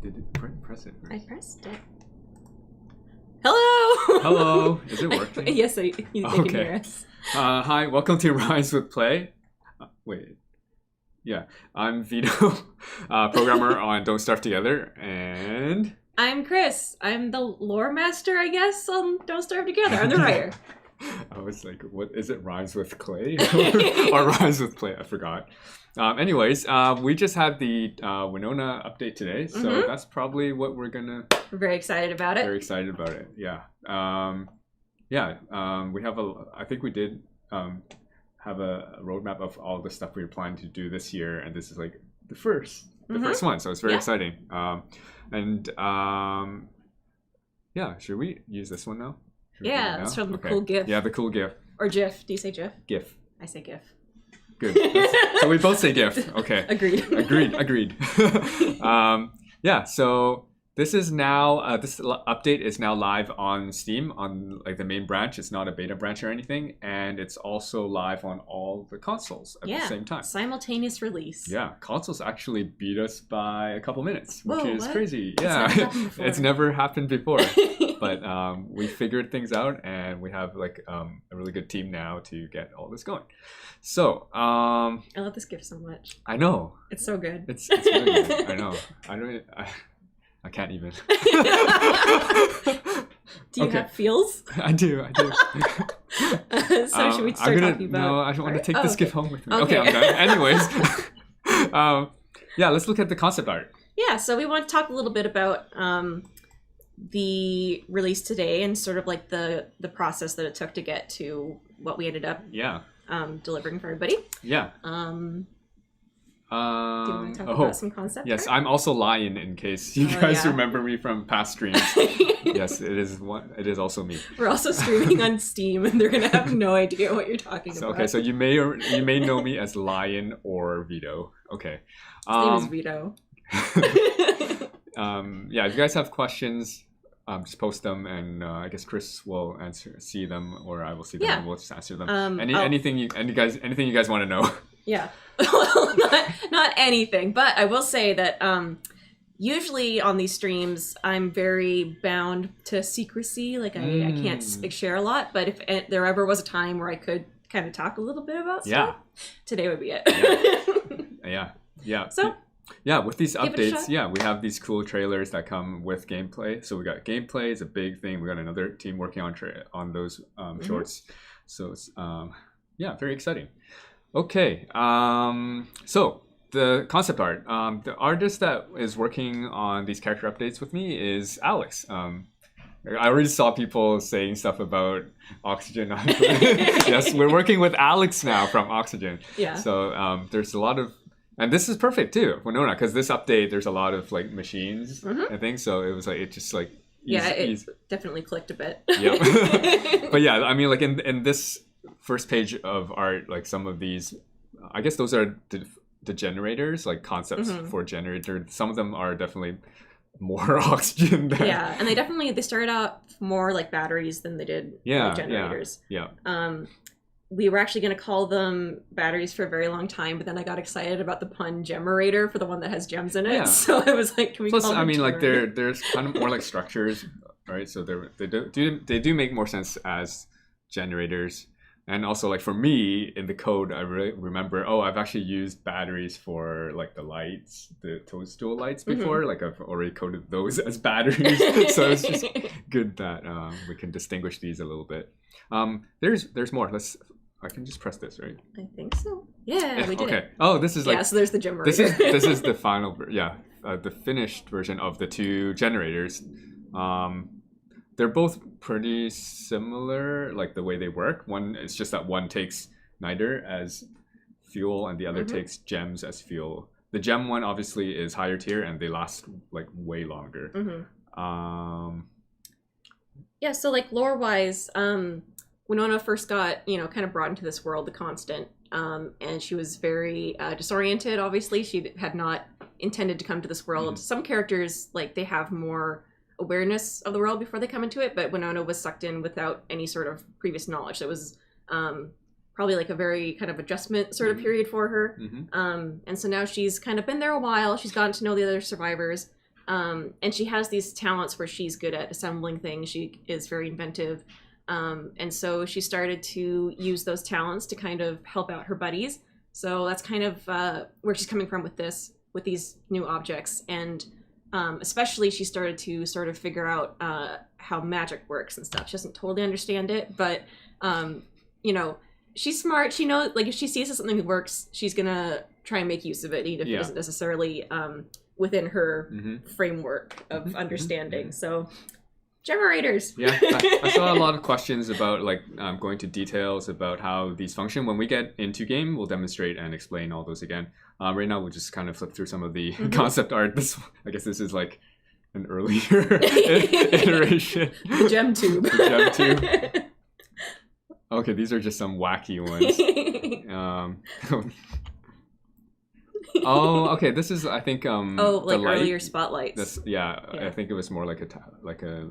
Did it press it? I pressed it. Hello! Hello! Is it working? Yes, they can hear us. Hi, welcome to Rise with Klei. Wait. Yeah, I'm Vito, programmer on Don't Starve Together, and... I'm Chris. I'm the lore master, I guess, on Don't Starve Together. I'm the writer. I was like, what is it? Rhymes with Klei? Or Rhymes with Klei? I forgot. Anyways, we just had the Winona update today, so that's probably what we're gonna... We're very excited about it. Very excited about it, yeah. We have I think we did have a roadmap of all the stuff we were planning to do this year, and this is like the first one, so it's very exciting. Should we use this one now? Yeah, it's from the cool GIF. Yeah, the cool GIF. Or GIF. Do you say GIF? GIF. I say GIF. Good. So we both say GIF. Okay. Agreed. Agreed. So this is now this update is now live on Steam on like the main branch. It's not a beta branch or anything, and it's also live on all the consoles at the same time. Simultaneous release. Yeah, consoles actually beat us by a couple minutes, which is crazy. Yeah, it's never happened before. But we figured things out, and we have like a really good team now to get all this going. So I love this GIF so much. I know. It's so good. It's really good. I know. I can't even. Do you Okay. have feels? I do. So should we start talking about? No, I don't want to take Oh, this okay. gift home with me. Okay. Okay, I'm done. Anyways, yeah, let's look at the concept art. Yeah, so we want to talk a little bit about the release today and sort of like the process that it took to get to what we ended up Yeah. delivering for everybody. Yeah. Do you want to talk about some concept Yes, art? I'm also Lion in case you Oh, guys yeah. remember me from past streams. Yes, it is also me. We're also streaming on Steam, and they're gonna have no idea what you're talking So, about. okay, so you may know me as Lion or Vito. Okay. His name is Vito. Yeah, if you guys have questions, just post them, and I guess Chris will see them, or I will see them, Yeah. and we'll just answer them. I'll- Anything you guys want to know. Yeah. Well, not anything, but I will say that usually on these streams, I'm very bound to secrecy. Like I can't share a lot, but if there ever was a time where I could kind of talk a little bit about stuff, today would be it. Yeah. So yeah, with these give it a updates, shot. we have these cool trailers that come with gameplay. So we got gameplay is a big thing. We got another team working on those shorts. So it's very exciting. Okay, so the concept art. The artist that is working on these character updates with me is Alex. I already saw people saying stuff about Oxygen. Yes, we're working with Alex now from Oxygen. Yeah. So there's a lot of, and this is perfect too, Winona, because this update there's a lot of like machines. I think so. It was like it just like it definitely clicked a bit. Yeah. But yeah, I mean, like in this first page of art, like some of these, I guess those are the generators, like concepts for generator. Some of them are definitely more oxygen than... Yeah, and they started out more like batteries than they did like generators. Yeah. We were actually going to call them batteries for a very long time, but then I got excited about the pun generator for the one that has gems in it. Yeah. So I was like, can we Plus, call them I mean, like generator? there's kind of more like structures, right? So they do make more sense as generators. And also, like for me in the code, I remember, I've actually used batteries for like the lights, the toadstool lights before. Like I've already coded those as batteries. So it's just good that we can distinguish these a little bit. There's more. I can just press this, right? I think so. Yeah, we did. Okay. Oh, this is like... Yeah, so there's the generator. This is the final... the finished version of the two generators. They're both pretty similar, like the way they work. One, it's just that one takes niter as fuel and the other takes gems as fuel. The gem one obviously is higher tier and they last like way longer. Yeah, so like lore-wise, Winona first got, kind of brought into this world, the Constant, and she was very disoriented, obviously. She had not intended to come to this world. Some characters, like, they have more awareness of the world before they come into it, but Winona was sucked in without any sort of previous knowledge. So it was probably like a very kind of adjustment sort of period for her. And so now she's kind of been there a while. She's gotten to know the other survivors. And she has these talents where she's good at assembling things. She is very inventive. And so she started to use those talents to kind of help out her buddies. So that's kind of where she's coming from with these new objects. And especially she started to sort of figure out how magic works and stuff. She doesn't totally understand it, but she's smart. She knows, like, if she sees that something works, she's gonna try and make use of it, even if it isn't necessarily within her framework of understanding. So generators. Yeah, I saw a lot of questions about like going to details about how these function. When we get into game, we'll demonstrate and explain all those again. Right now, we'll just kind of flip through some of the concept art. I guess this is like an earlier iteration. The gem tube. The gem tube. Okay, these are just some wacky ones. Oh, okay. This is, I think, like the light. earlier spotlights. I think it was more like a.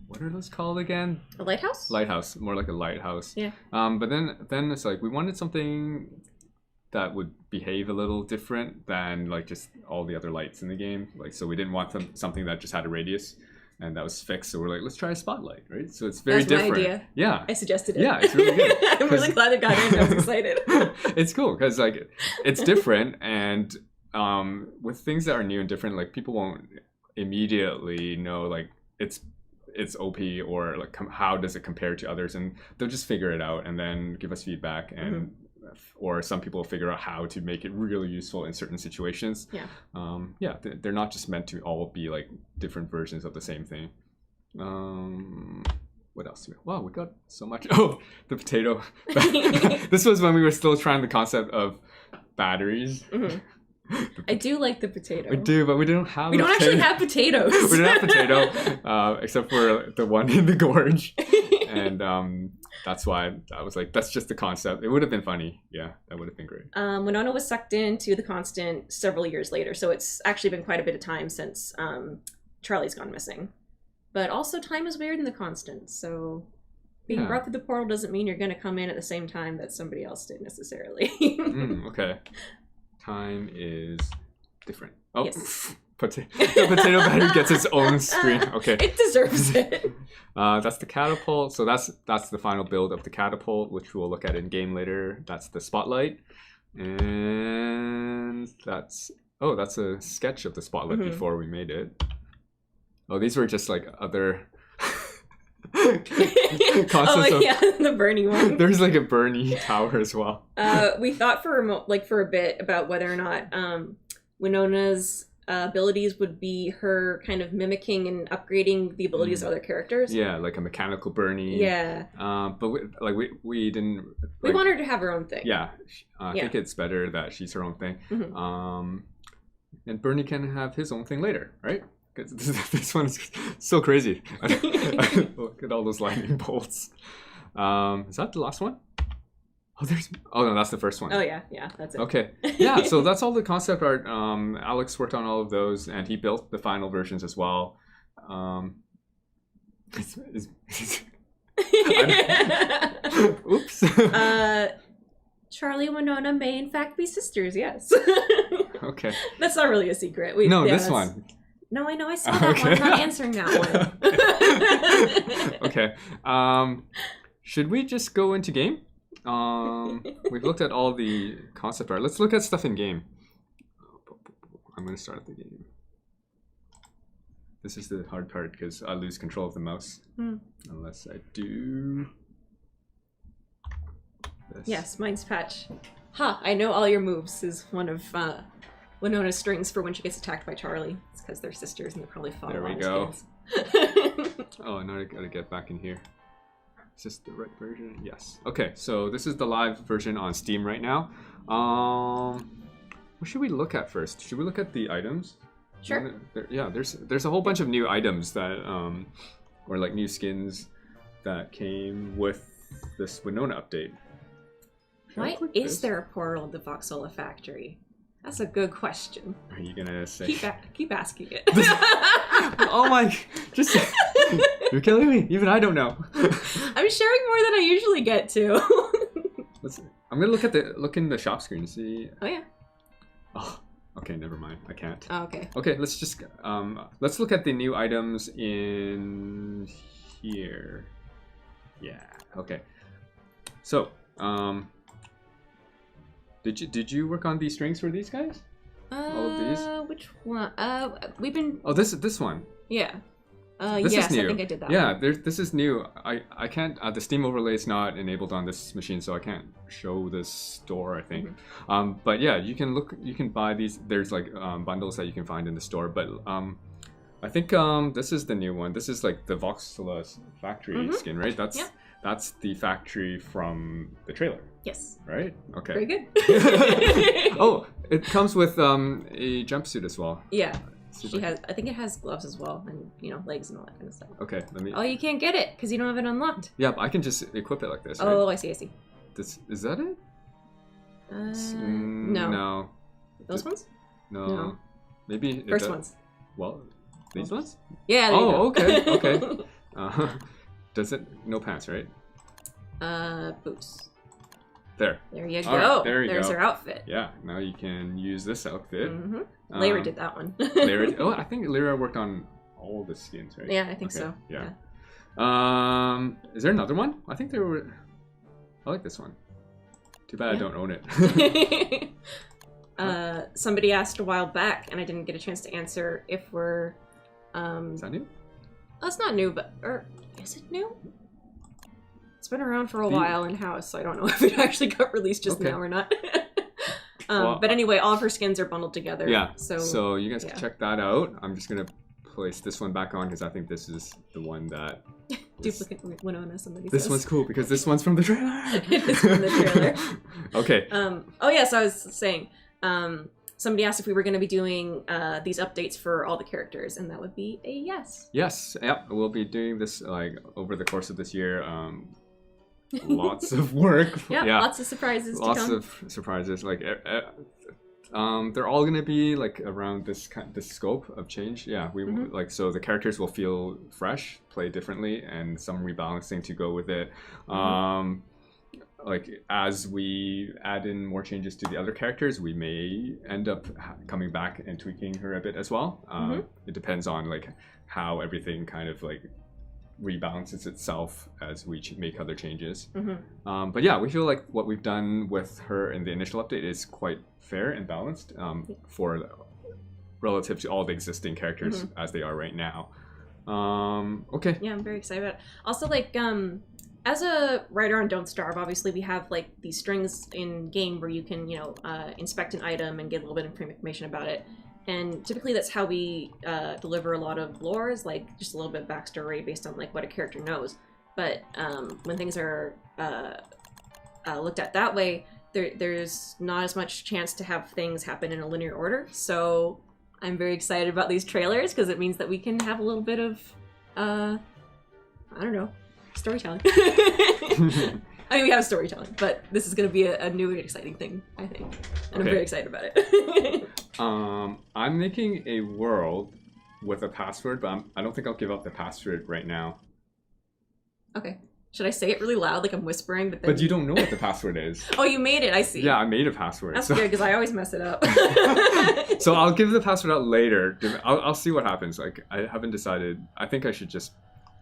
What are those called again? A lighthouse? Lighthouse, more like a lighthouse. Yeah. But then it's like we wanted something that would behave a little different than like just all the other lights in the game. Like, so we didn't want something that just had a radius and that was fixed. So we're like, let's try a spotlight, right? So it's very different. My idea. Yeah. I suggested it. Yeah, it's really good. I'm really glad it got in. I was excited. It's cool because like it's different, and with things that are new and different, like people won't immediately know like it's OP or like how does it compare to others, and they'll just figure it out and then give us feedback, and or some people figure out how to make it really useful in certain situations. They're not just meant to all be like different versions of the same thing. What else? Wow, we got so much. Oh, the potato. This was when we were still trying the concept of batteries. I do like the potato. We do, but we don't have. We don't actually have potatoes. We don't have potato, except for the one in the gorge, and that's why I was like, that's just the concept. It would have been funny. Yeah, that would have been great. Winona was sucked into the constant several years later, so it's actually been quite a bit of time since Charlie's gone missing. But also, time is weird in the constant, so being brought through the portal doesn't mean you're going to come in at the same time that somebody else did necessarily. Okay. Time is different. Oh, yes. The potato battery gets its own screen. Okay. It deserves it. That's the catapult. So that's the final build of the catapult, which we'll look at in game later. That's the spotlight. And that's a sketch of the spotlight before we made it. Oh, these were just like other concepts the Bernie one. There's like a Bernie tower as well. We thought for a bit about whether or not Winona's abilities would be her kind of mimicking and upgrading the abilities of other characters. Yeah, like a mechanical Bernie. Yeah. But we didn't. We want her to have her own thing. Yeah, I think it's better that she's her own thing. And Bernie can have his own thing later, right? Because this one is so crazy. Look at all those lightning bolts. Is that the last one? Oh no, that's the first one. Oh yeah, that's it. Okay, yeah. So that's all the concept art. Alex worked on all of those, and he built the final versions as well. Oops. Charlie and Winona may in fact be sisters. Yes. Okay. That's not really a secret. This one. No, I know. I saw that one. I'm not answering that one. Okay. Should we just go into game? We've looked at all the concept art. Let's look at stuff in game. I'm going to start the game. This is the hard part because I lose control of the mouse. Unless I do this. Yes, mine's patch. I know all your moves is one of Winona's strings for when she gets attacked by Charlie. It's because they're sisters and they probably fought. There we go. Oh, now I gotta get back in here. Is this the right version? Yes. Okay, so this is the live version on Steam right now. What should we look at first? Should we look at the items? Sure. There's a whole bunch of new items that or like new skins that came with this Winona update. Why is there a portal at the Voxola factory? That's a good question. Are you gonna say? Keep asking it. Oh my! You're killing me. Even I don't know. I'm sharing more than I usually get to. I'm gonna look in the shop screen and see. Oh yeah. Oh, okay. Never mind. I can't. Oh, okay. Okay. Let's just let's look at the new items in here. Yeah. Okay. So Did you work on these strings for these guys? All of these? Which one? We've been. Oh, this one. Yeah. This yes, is new. I think I did that. Yeah, this is new. I can't. The Steam overlay is not enabled on this machine, so I can't show this store. I think. But yeah, you can look. You can buy these. There's like bundles that you can find in the store. But I think this is the new one. This is like the Voxola factory skin, right? That's the factory from the trailer. Yes. Right? Okay. Very good. Oh, it comes with a jumpsuit as well. Yeah. I think it has gloves as well, and legs and all that kind of stuff. Okay, let me. Oh, you can't get it because you don't have it unlocked. Yeah, but I can just equip it like this. Right? Oh, I see. Is that it? No. No. Those ones? No. Maybe first ones. Well, these ones? Yeah. There you go. Okay. Does it? No pants, right? Boots. There. There you go. Right, There's her outfit. Yeah. Now you can use this outfit. Lyra did that one. I think Lyra worked on all the skins, right? Yeah, I think so. Yeah. Is there another one? I think there were. I like this one. Too bad I don't own it. Somebody asked a while back, and I didn't get a chance to answer if we're. Is that new? it's not new, but or is it new? It's been around for a while in house, so I don't know if it actually got released just now or not. But anyway, all of her skins are bundled together. Yeah. So you guys can check that out. I'm just gonna place this one back on because I think this is the one that. Duplicate Winona, somebody This says. one's cool because this one's from the trailer. It is from the trailer. Okay. Oh yeah, so I was saying, somebody asked if we were going to be doing these updates for all the characters, and that would be a yes. Yes. Yep. We'll be doing this like over the course of this year. Lots of work. Yeah. Lots of surprises. Lots of surprises. Like. They're all gonna be like around this scope of change. Yeah, we like so the characters will feel fresh, play differently, and some rebalancing to go with it. Like as we add in more changes to the other characters, we may end up coming back and tweaking her a bit as well. It depends on like how everything kind of like rebalances itself as we make other changes. But yeah, we feel like what we've done with her in the initial update is quite fair and balanced for relative to all the existing characters as they are right now. Okay. Yeah, I'm very excited about it. Also, like, as a writer on Don't Starve, obviously we have like these strings in game where you can, you know, inspect an item and get a little bit of information about it. And typically that's how we deliver a lot of lore, is like just a little bit of backstory based on like what a character knows. But when things are looked at that way, there's not as much chance to have things happen in a linear order. So I'm very excited about these trailers because it means that we can have a little bit of, I don't know, storytelling. I mean, we have storytelling, but this is going to be a new and exciting thing, I think. And I'm very excited about it. I'm making a world with a password, but I don't think I'll give out the password right now. Okay. Should I say it really loud, like I'm whispering? But you don't know what the password is. Oh, you made it. I see. Yeah, I made a password. That's good, because I always mess it up. So I'll give the password out later. I'll see what happens. Like, I haven't decided. I think I should just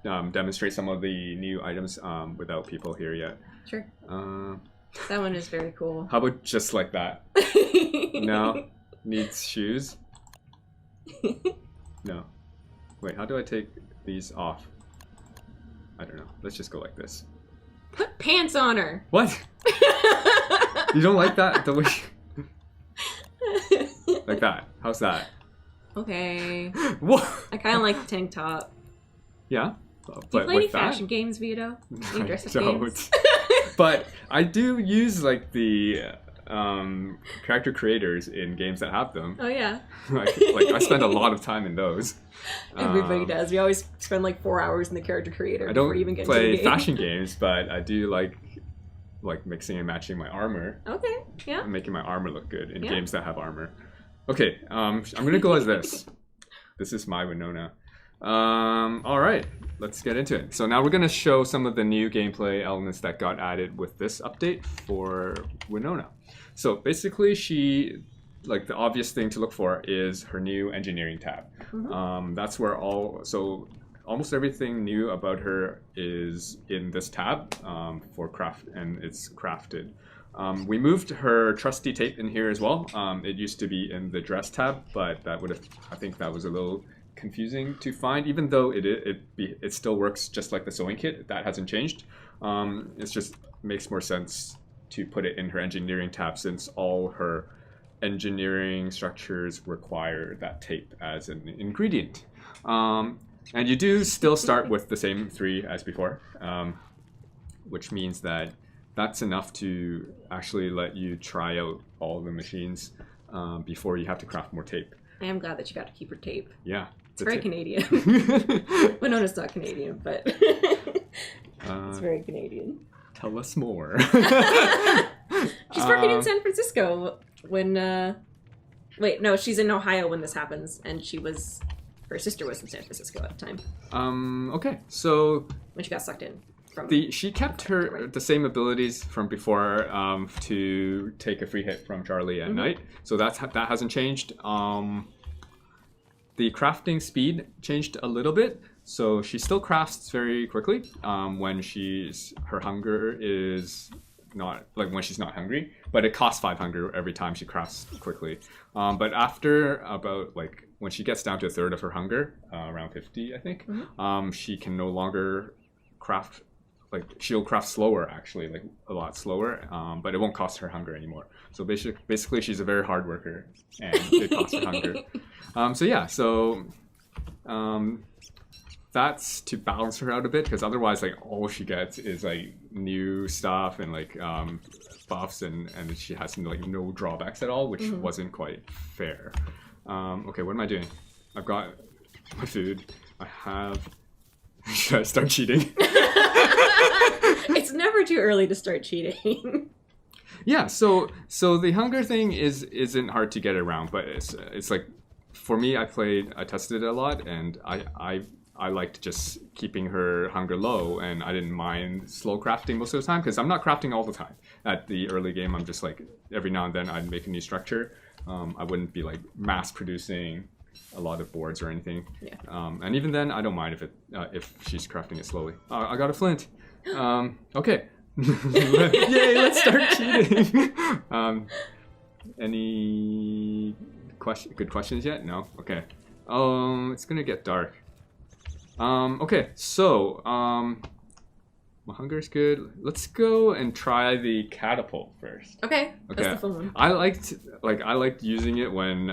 demonstrate some of the new items without people here yet. Sure. That one is very cool. How about just like that? No? Needs shoes? No. Wait, how do I take these off? I don't know. Let's just go like this. Put pants on her. What? You don't like that? The way... Like that. How's that? Okay. What? I kind of like the tank top. Yeah? Do you play any fashion games, Vito? Any dress-up games? But I do use like the character creators in games that have them. Oh yeah. like I spend a lot of time in those. Everybody does. We always spend like 4 hours in the character creator I don't before we even get play to the game. fashion games, but I do like mixing and matching my armor. Okay. Yeah. And making my armor look good in games that have armor. Okay. I'm gonna go as this. This is my Winona. All right, let's get into it. So now we're going to show some of the new gameplay elements that got added with this update for Winona. So basically like the obvious thing to look for is her new engineering tab. That's where almost everything new about her is in this tab for craft, and it's crafted. We moved her trusty tape in here as well. It used to be in the dress tab, but I think that was a little confusing to find, even though it still works just like the sewing kit. That hasn't changed. It just makes more sense to put it in her engineering tab, since all her engineering structures require that tape as an ingredient. And you do still start with the same 3 as before, which means that that's enough to actually let you try out all the machines before you have to craft more tape. I am glad that you got to keep her tape. Yeah. It's very Canadian. Winona's not Canadian, but it's very Canadian. Tell us more. She's working in San Francisco when... Wait, no, she's in Ohio when this happens, and her sister was in San Francisco at the time. Okay, so... When she got sucked in. She kept the same abilities from before to take a free hit from Charlie at night, so that hasn't changed. The crafting speed changed a little bit, so she still crafts very quickly when her hunger is not, like when she's not hungry, but it costs 5 hunger every time she crafts quickly. But after about like when she gets down to a third of her hunger, around 50, I think, she can no longer craft. Like she'll craft slower, actually, like a lot slower, but it won't cost her hunger anymore. So basically, she's a very hard worker, and it costs her hunger. That's to balance her out a bit, because otherwise, like all she gets is like new stuff and like buffs, and she has like no drawbacks at all, which wasn't quite fair. Okay, what am I doing? I've got my food. I have. Should I start cheating? It's never too early to start cheating. Yeah, so the hunger thing isn't hard to get around, but it's like for me, I tested it a lot, and I liked just keeping her hunger low, and I didn't mind slow crafting most of the time, because I'm not crafting all the time. At the early game, I'm just like every now and then I'd make a new structure. I wouldn't be like mass producing a lot of boards or anything. Yeah. And even then, I don't mind if she's crafting it slowly. I got a flint. Okay. Yay, let's start cheating. Any good questions yet? No? Okay. It's gonna get dark. Okay, so my hunger's good. Let's go and try the catapult first. Okay. That's the fun one. I liked using it when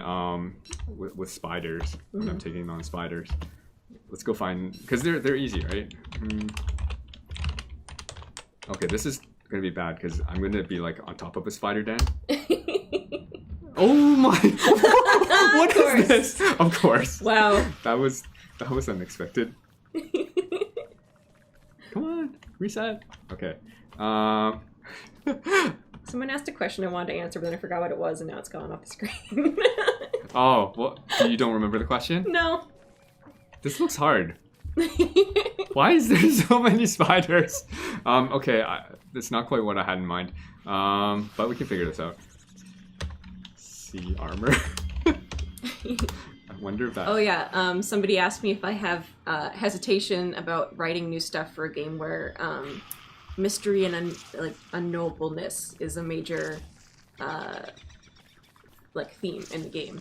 with spiders, when I'm taking on spiders. Let's go find, because they're easy, right? Okay, this is gonna be bad because I'm gonna be like on top of a spider den. Oh my! What is this? Of course. Wow. That was unexpected. Come on, reset. Okay. Someone asked a question I wanted to answer, but then I forgot what it was, and now it's gone off the screen. Oh, well, you don't remember the question? No. This looks hard. Why is there so many spiders? Okay, that's not quite what I had in mind. But we can figure this out. Sea armor. I wonder if that... Oh yeah, somebody asked me if I have hesitation about writing new stuff for a game where mystery and unknowableness is a major theme in the game.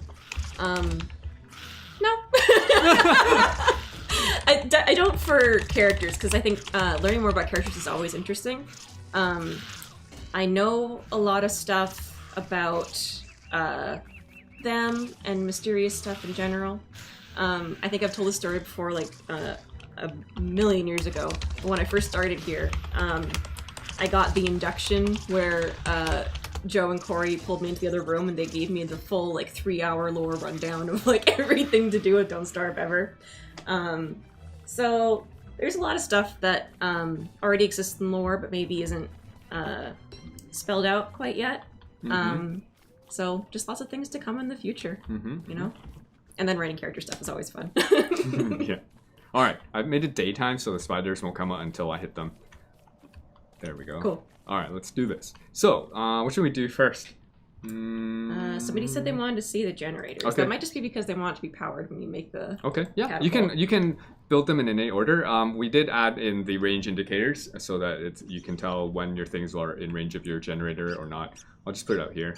No. I don't for characters, because I think learning more about characters is always interesting. I know a lot of stuff about them and mysterious stuff in general. I think I've told this story before, like a million years ago. When I first started here, I got the induction where Joe and Corey pulled me into the other room and they gave me the full 3-hour lore rundown of everything to do with Don't Starve Ever. So there's a lot of stuff that already exists in lore but maybe isn't spelled out quite yet. So just lots of things to come in the future, you know? And then writing character stuff is always fun. Yeah. All right, I've made it daytime so the spiders won't come out until I hit them. There we go. Cool. All right, let's do this. So, what should we do first? Somebody said they wanted to see the generators. Okay. That might just be because they want it to be powered when you make the Okay, yeah, catapult. you can build them in innate order. We did add in the range indicators so that you can tell when your things are in range of your generator or not. I'll just put it out here.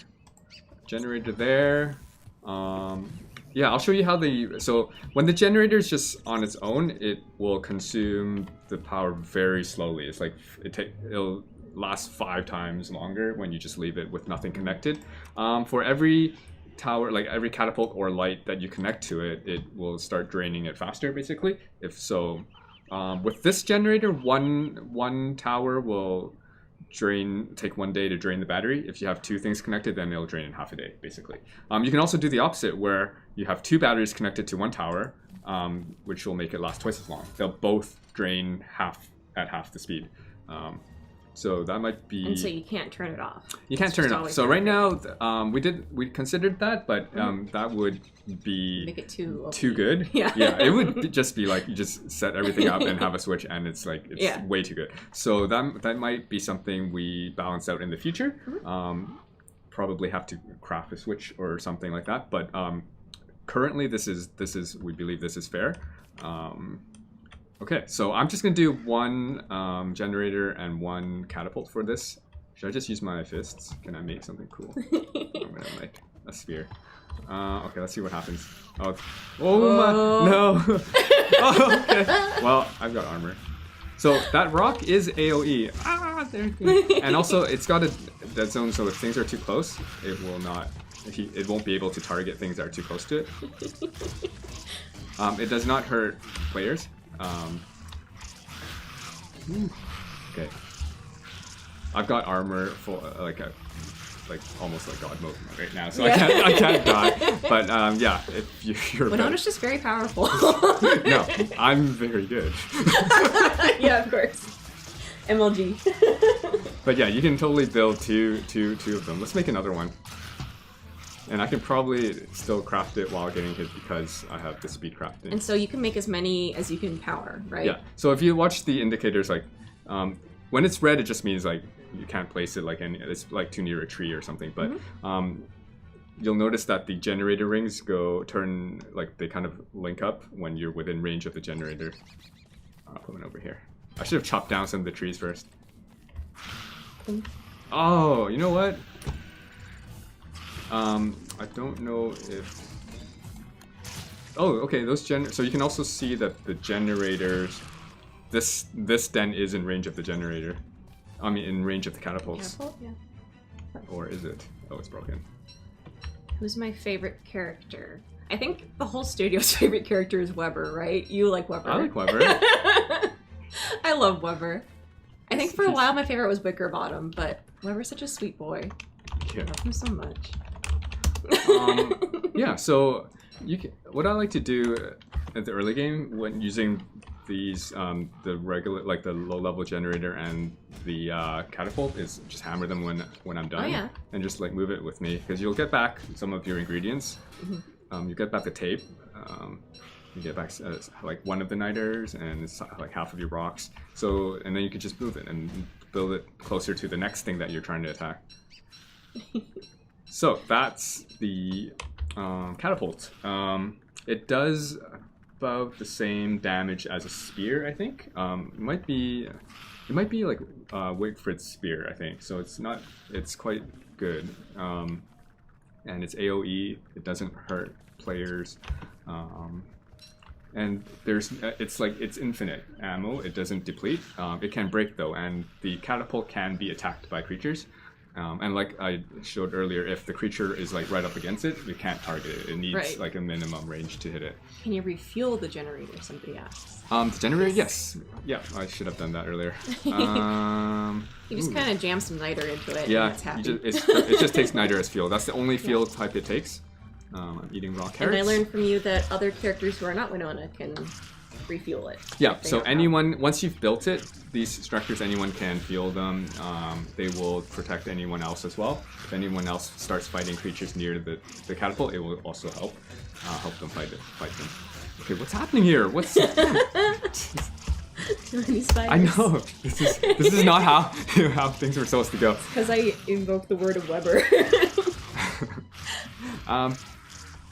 Generator there. Yeah, I'll show you how so when the generator is just on its own, it will consume the power very slowly. It's like it'll last 5 times longer when you just leave it with nothing connected. For every tower, like every catapult or light that you connect to it, it will start draining it faster, basically. If so, with this generator, one tower will take 1 day to drain the battery. If you have 2 things connected, then it'll drain in half a day, basically. You can also do the opposite, where you have 2 batteries connected to 1 tower, which will make it last twice as long. They'll both drain at half the speed. So that might be... And so you can't turn it off. You can't turn it off. So right now, we considered that, but that would be... Make it too good. Yeah. Yeah, it would just be like you just set everything up and have a switch, and it's way too good. So that might be something we balance out in the future. Probably have to craft a switch or something like that. But currently, we believe this is fair. Okay, so I'm just gonna do 1 generator and 1 catapult for this Should I just use my fists? Can I make something cool? I'm gonna make a sphere. Okay, let's see what happens. Oh, my, no! Oh, okay. Well, I've got armor. So that rock is AoE. Ah, there. And also, it's got a dead zone, so if things are too close, it will not. It won't be able to target things that are too close to it. It does not hurt players. Okay. I've got armor for like almost like God mode right now, so I can't die. But yeah, if you're Winona's just very powerful. No, I'm very good. Yeah, of course. MLG. But yeah, you can totally build two of them. Let's make another one. And I can probably still craft it while getting hit because I have the speed crafting. And so you can make as many as you can power, right? Yeah. So if you watch the indicators, like when it's red, it just means like you can't place it like it's like too near a tree or something. But you'll notice that the generator rings turn like they kind of link up when you're within range of the generator. I'll put one over here. I should have chopped down some of the trees first. Oh, you know what? I don't know if... Oh, okay, so you can also see that the generators... This den is in range of the generator. I mean, in range of the catapults. Catapult? Yeah. Or is it? Oh, it's broken. Who's my favorite character? I think the whole studio's favorite character is Weber, right? You like Weber. I like Weber. I love Weber. I think for a while my favorite was Wickerbottom, but Weber's such a sweet boy. Yeah. I love him so much. Yeah, so what I like to do at the early game when using these the regular like the low level generator and the catapult is just hammer them when I'm done. Oh, yeah. And just like move it with me because you'll get back some of your ingredients. You get back the tape. You get back like one of the niters and it's like half of your rocks. So and then you can just move it and build it closer to the next thing that you're trying to attack. So that's the catapult. It does about the same damage as a spear, I think. It might be like Wigfrid's spear, I think. So it's quite good. And it's AoE. It doesn't hurt players. And it's infinite ammo. It doesn't deplete. It can break though, and the catapult can be attacked by creatures. And like I showed earlier, if the creature is like right up against it, you can't target it. It needs like a minimum range to hit it. Can you refuel the generator? Somebody asks. The generator, yes. Yeah, I should have done that earlier. You just kind of jam some niter into it. Yeah, and it's happy. it just takes niter as fuel. That's the only fuel type it takes. I'm eating raw carrots. And I learned from you that other characters who are not Winona can refuel it. Yeah, so once you've built it, these structures, anyone can fuel them. They will protect anyone else as well. If anyone else starts fighting creatures near the catapult, it will also help them fight them. Okay, what's happening here? What's Too many spiders. I know. This is not how things were supposed to go. Because I invoked the word of Weber.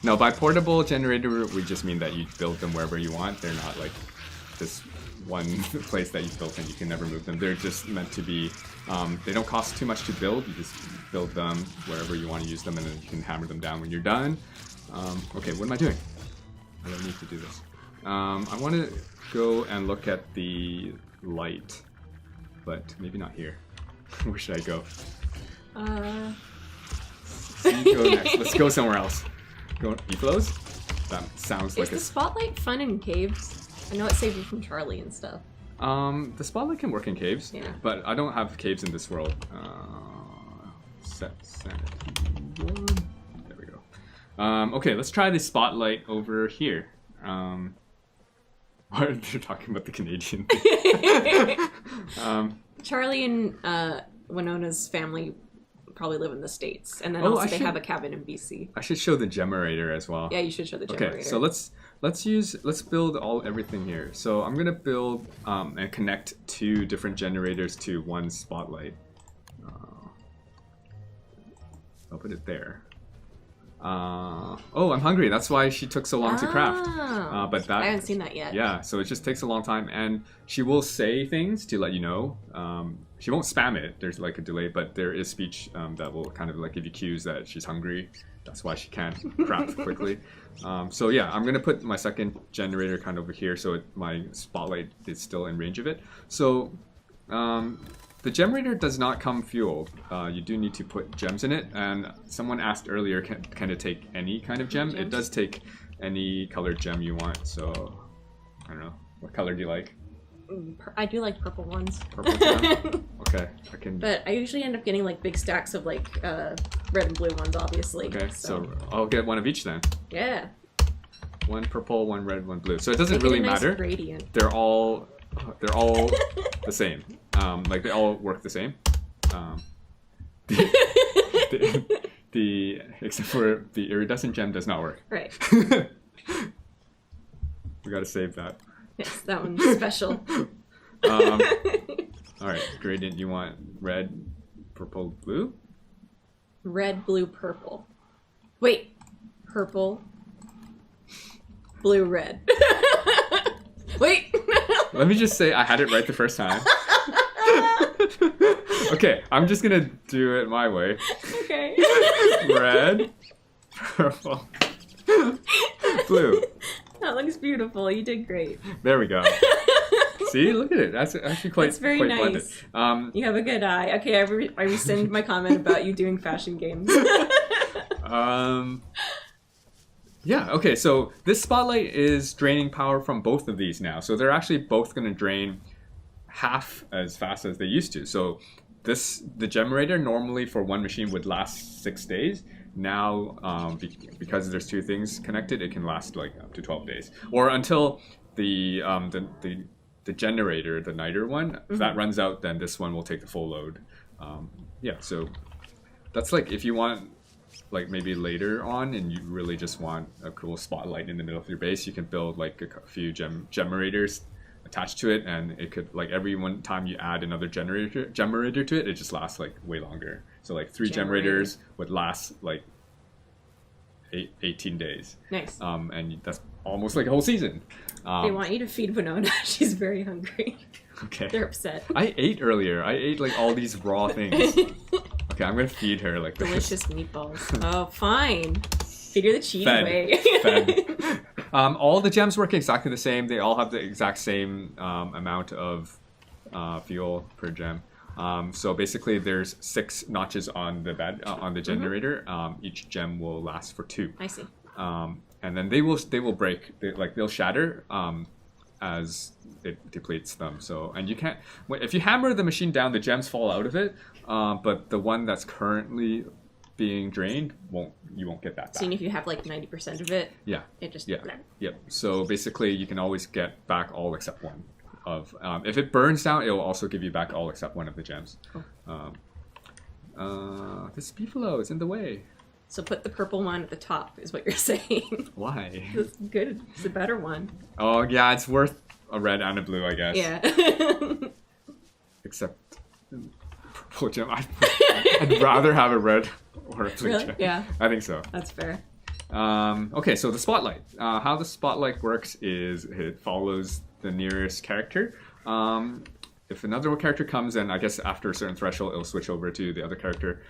No, by portable generator, we just mean that you build them wherever you want. They're not like this one place that you built and you can never move them. They're just meant to be, they don't cost too much to build. You just build them wherever you want to use them and then you can hammer them down when you're done. Okay, what am I doing? I don't need to do this. I want to go and look at the light, but maybe not here. Where should I go? You go next. Let's go somewhere else. Go E-flows? That sounds like Is the spotlight fun in caves? I know it saved you from Charlie and stuff. The spotlight can work in caves, but I don't have caves in this world. Set sanity 1. There we go. Okay, let's try the spotlight over here. What are they talking about the Canadian thing? Charlie and Winona's family probably live in the States, and then also they have a cabin in BC. I should show the generator as well. Yeah, you should show the generator. Okay, so let's build everything here. So I'm gonna build and connect 2 different generators to one spotlight. I'll put it there. Oh, I'm hungry. That's why she took so long to craft. But that I haven't seen that yet. Yeah, so it just takes a long time, and she will say things to let you know. She won't spam it. There's like a delay, but there is speech that will kind of like give you cues that she's hungry. That's why she can't craft quickly. So yeah, I'm gonna put my second generator kind of over here, so my spotlight is still in range of it. So the generator does not come fueled. You do need to put gems in it, and someone asked earlier, can it take any kind of gem? It does take any colored gem you want. So I don't know, what color do you like? I do like purple ones. Purple gem? Okay, I can. But I usually end up getting like big stacks of like red and blue ones, obviously. Okay, so I'll get one of each then. Yeah. One purple, one red, one blue. So it doesn't Make really it a nice matter. Gradient. They're all the same. Like they all work the same. The except for the iridescent gem does not work. Right. We gotta save that. Yes, that one's special. All right, gradient. You want red, purple, blue? Red, blue, purple. Wait, purple, blue, red. Wait. Let me just say I had it right the first time. Okay, I'm just gonna do it my way. Okay. Red, purple, blue. That looks beautiful. You did great. There we go. See, look at it. That's actually quite, That's very quite nice. blended. You have a good eye. Okay, I rescind my comment about you doing fashion games. Yeah, okay, so this spotlight is draining power from both of these now. So they're actually both going to drain half as fast as they used to. So the generator normally for one machine would last 6 days. Now, because there's two things connected, it can last like up to 12 days. Or until the generator, the niter one, if that runs out, then this one will take the full load. Yeah, so that's like if you want like maybe later on and you really just want a cool spotlight in the middle of your base, you can build like a few generators attached to it, and it could like every one time you add another generator to it, it just lasts like way longer. So like 3 generators would last like 18 days. Nice. And that's almost like a whole season. They want you to feed Winona. She's very hungry. Okay. They're upset. I ate earlier. I ate like all these raw things. Okay, I'm gonna feed her like delicious meatballs. Oh, fine. Feed her the cheating way. Fed. All the gems work exactly the same. They all have the exact same amount of fuel per gem. So basically, there's 6 notches on the generator. Each gem will last for 2. I see. And then they will break. They'll shatter as it depletes them. So and you can't if you hammer the machine down, the gems fall out of it. But the one that's currently being drained you won't get that back. So if you have like 90% of it, yeah, it just Yep. So basically, you can always get back all except one of. If it burns down, it will also give you back all except one of the gems. Cool. This beefalo is in the way. So put the purple one at the top, is what you're saying. Why? It's good. It's a better one. Oh yeah, it's worth a red and a blue, I guess. Yeah. Except purple gem. I'd rather have a red or a blue gem. Yeah. I think so. That's fair. Okay, so the spotlight. How the spotlight works is it follows the nearest character. If another character comes, and I guess after a certain threshold, it'll switch over to the other character.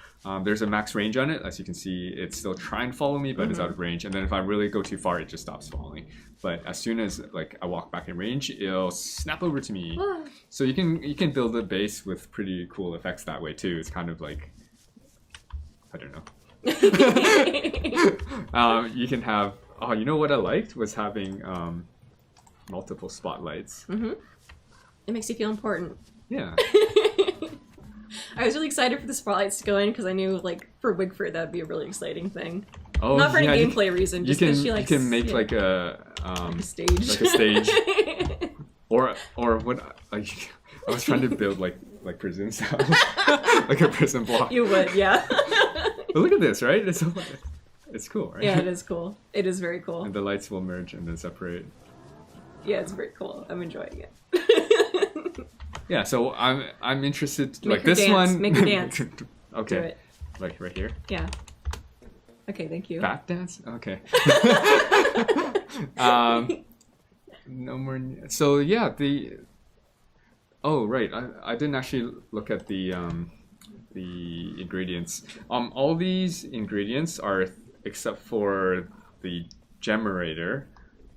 There's a max range on it. As you can see, it's still trying to follow me, but it's out of range. And then if I really go too far, it just stops following. But as soon as like I walk back in range, it'll snap over to me. So you can build a base with pretty cool effects that way too. It's kind of like, I don't know. You can have. Oh, you know what I liked was having multiple spotlights. It makes you feel important. Yeah. I was really excited for the spotlights to go in because I knew, like, for Wigford that'd be a really exciting thing. Oh, not for any gameplay reason. Just because she likes. You can make like a stage. Like a stage. or what? Like, I was trying to build like prison cells, like a prison block. You would, yeah. But look at this, right? It's cool, right? Yeah, it is cool. It is very cool. And the lights will merge and then separate. Yeah, it's very cool. I'm enjoying it. Yeah, so I'm interested. Make like this dance. one. Make her dance. Okay. Do it. Like right here. Yeah. Okay, thank you. Back dance? Okay. No more. So yeah, oh right, I didn't actually look at the ingredients. All these ingredients are except for the generator.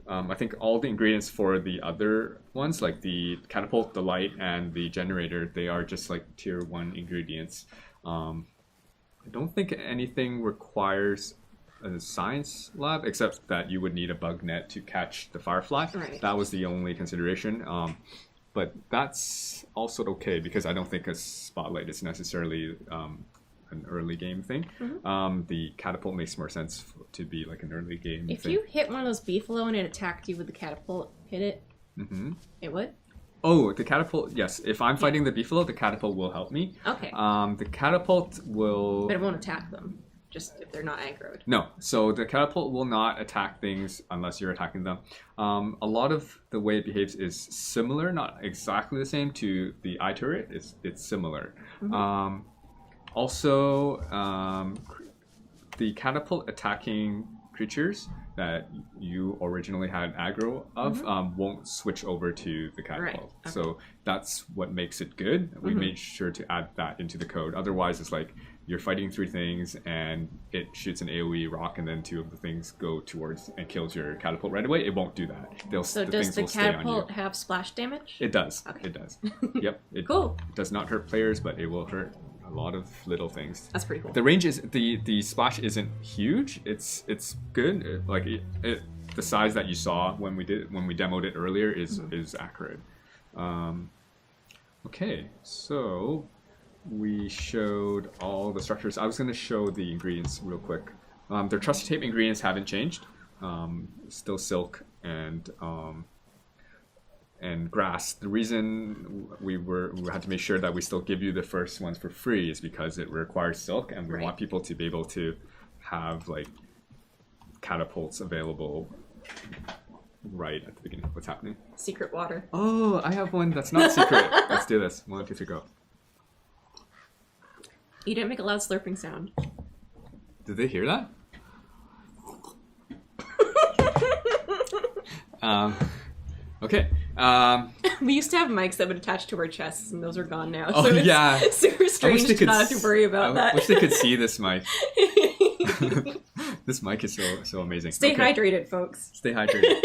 I think all the ingredients for the other ones, like the catapult, the light, and the generator, they are just like tier 1 ingredients. I don't think anything requires a science lab, except that you would need a bug net to catch the firefly. Right. That was the only consideration. But that's also okay because I don't think a spotlight is necessarily an early game thing. The catapult makes more sense to be like an early game If thing. you hit one of those beefalo and it attacked you with the catapult, hit it. It would? Oh, the catapult, yes. If I'm fighting the beefalo, the catapult will help me. Okay. The catapult will... But it won't attack them, just if they're not aggroed. No, so the catapult will not attack things unless you're attacking them. A lot of the way it behaves is similar, not exactly the same to the eye turret. It's similar. Also, the catapult attacking creatures that you originally had aggro of won't switch over to the catapult. Right. Okay. So that's what makes it good. We made sure to add that into the code. Otherwise, it's like you're fighting 3 things and it shoots an AoE rock and then 2 of the things go towards and kills your catapult right away. It won't do that. So does the catapult have splash damage? It does. Okay. It does. Yep. It Cool. does not hurt players, but it will hurt a lot of little things. That's pretty cool. The range is the splash isn't huge. It's good. Like the size that you saw when we demoed it earlier is accurate. Okay, so we showed all the structures. I was going to show the ingredients real quick. Their trusty tape ingredients haven't changed. Still silk and grass. The reason we had to make sure that we still give you the first ones for free is because it requires silk, and we want people to be able to have like catapults available right at the beginning. What's happening? Secret water. Oh, I have one that's not secret. Let's do this. 1, 2, 3, go. You didn't make a loud slurping sound. Did they hear that? Okay. We used to have mics that would attach to our chests, and those are gone now. Oh, So it's yeah. super strange to not have to worry about that. I wish they could see this mic. This mic is so amazing. Stay hydrated, folks. Stay hydrated.